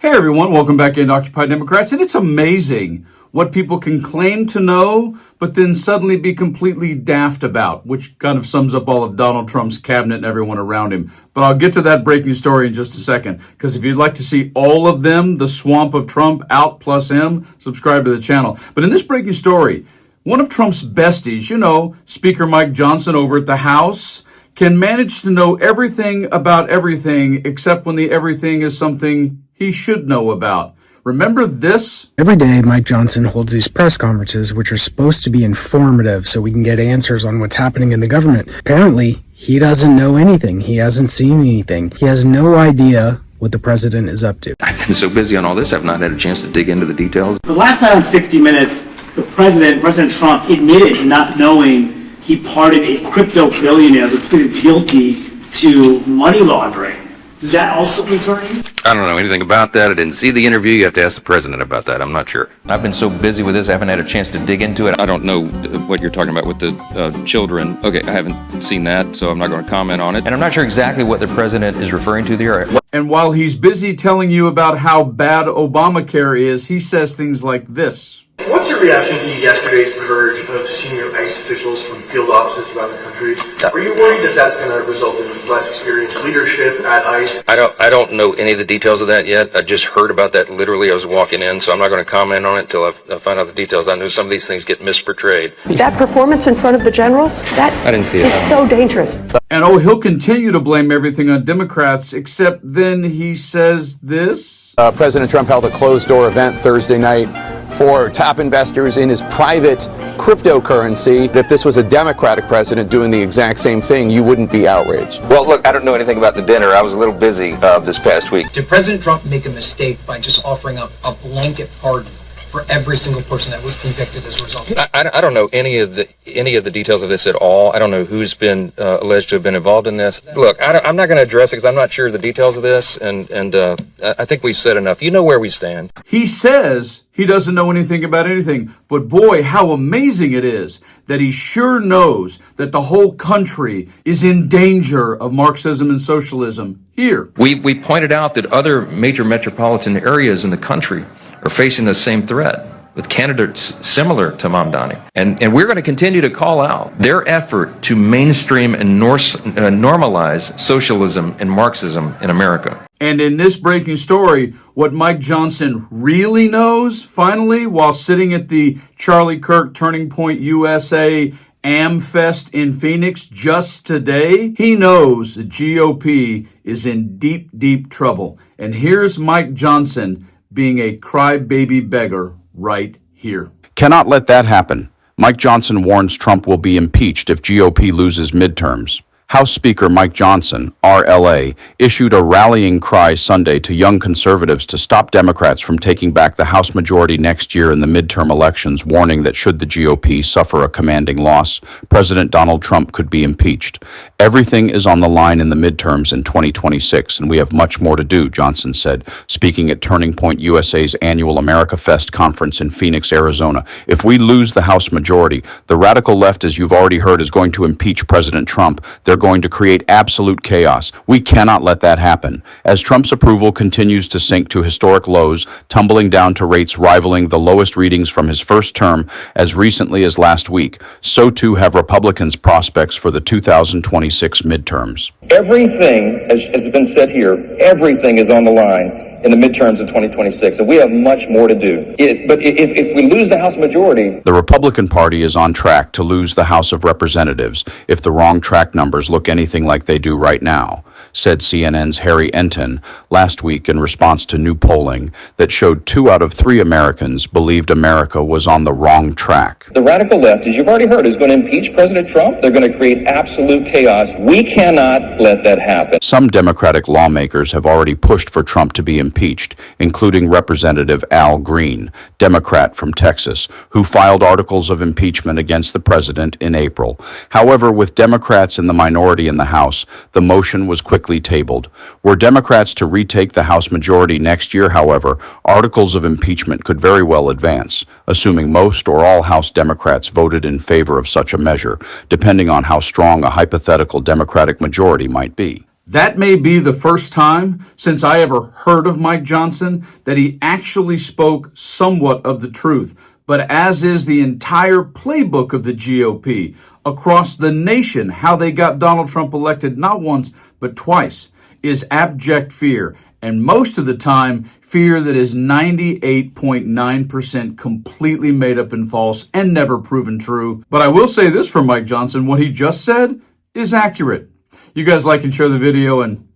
Hey everyone, welcome back into Occupy Democrats. And it's amazing what people can claim to know, but then suddenly be completely daft about, which kind of sums up all of Donald Trump's cabinet and everyone around him. But I'll get to that breaking story in just a second, because if you'd like to see all of them, the swamp of Trump out plus him, subscribe to the channel. But in this breaking story, one of Trump's besties, Speaker Mike Johnson over at the House, can manage to know everything about everything except when the everything is something he should know about. Remember this? Every day, Mike Johnson holds these press conferences, which are supposed to be informative so we can get answers on what's happening in the government. Apparently, he doesn't know anything. He hasn't seen anything. He has no idea what the president is up to. I've been so busy on all this, I've not had a chance to dig into the details. The last night on 60 Minutes, President Trump admitted not knowing he pardoned a crypto billionaire who pleaded guilty to money laundering. Does that also concern you? I don't know anything about that. I didn't see the interview. You have to ask the president about that. I'm not sure. I've been so busy with this, I haven't had a chance to dig into it. I don't know what you're talking about with the children. Okay, I haven't seen that, so I'm not going to comment on it. And I'm not sure exactly what the president is referring to there. And while he's busy telling you about how bad Obamacare is, he says things like this. What's your reaction to yesterday's purge of senior ICE officials from field offices around the country? Are you worried that that's going to result in less experienced leadership at ICE? I don't know any of the details of that yet. I just heard about that literally. I was walking in, so I'm not going to comment on it until I find out the details. I know some of these things get misportrayed. That performance in front of the generals, that I didn't see it. is so dangerous. And he'll continue to blame everything on Democrats, except then he says this. President Trump held a closed-door event Thursday night for top investors in his private cryptocurrency. If this was a Democratic president doing the exact same thing, you wouldn't be outraged. Well, look, I don't know anything about the dinner. I was a little busy this past week. Did President Trump make a mistake by just offering up a blanket pardon for every single person that was convicted as a result? I don't know any of the details of this at all. I don't know who's been alleged to have been involved in this. Look, I'm not going to address it because I'm not sure of the details of this, and I think we've said enough. You know where we stand. He says he doesn't know anything about anything, but boy, how amazing it is that he sure knows that the whole country is in danger of Marxism and socialism here. We pointed out that other major metropolitan areas in the country are facing the same threat, with candidates similar to Mamdani. And we're going to continue to call out their effort to mainstream and normalize socialism and Marxism in America. And in this breaking story, what Mike Johnson really knows, finally, while sitting at the Charlie Kirk Turning Point USA AmFest in Phoenix just today, he knows the GOP is in deep, deep trouble. And here's Mike Johnson being a crybaby beggar right here. Cannot let that happen. Mike Johnson warns Trump will be impeached if GOP loses midterms. House Speaker Mike Johnson, RLA, issued a rallying cry Sunday to young conservatives to stop Democrats from taking back the House majority next year in the midterm elections, warning that should the GOP suffer a commanding loss, President Donald Trump could be impeached. Everything is on the line in the midterms in 2026, and we have much more to do, Johnson said, speaking at Turning Point USA's annual America Fest conference in Phoenix, Arizona. If we lose the House majority, the radical left, as you've already heard, is going to impeach President Trump. They're going to create absolute chaos. We cannot let that happen. As Trump's approval continues to sink to historic lows, tumbling down to rates rivaling the lowest readings from his first term as recently as last week, so too have Republicans' prospects for the 2026 midterms. Everything, as has been said here, everything is on the line in the midterms in 2026, and we have much more to do. But if we lose the House majority... The Republican Party is on track to lose the House of Representatives if the wrong track numbers look anything like they do right now, said CNN's Harry Enton last week in response to new polling that showed 2 out of 3 Americans believed America was on the wrong track. The radical left, as you've already heard, is going to impeach President Trump. They're going to create absolute chaos. We cannot let that happen. Some Democratic lawmakers have already pushed for Trump to be impeached, including Representative Al Green, Democrat from Texas, who filed articles of impeachment against the president in April. However, with Democrats in the minority in the House, the motion was quickly tabled. Were Democrats to retake the House majority next year, however, articles of impeachment could very well advance, assuming most or all House Democrats voted in favor of such a measure, depending on how strong a hypothetical Democratic majority might be. That may be the first time since I ever heard of Mike Johnson that he actually spoke somewhat of the truth. But as is the entire playbook of the GOP across the nation, how they got Donald Trump elected not once but twice is abject fear. And most of the time, fear that is 98.9% completely made up and false and never proven true. But I will say this for Mike Johnson, what he just said is accurate. You guys like and share the video and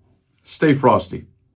stay frosty.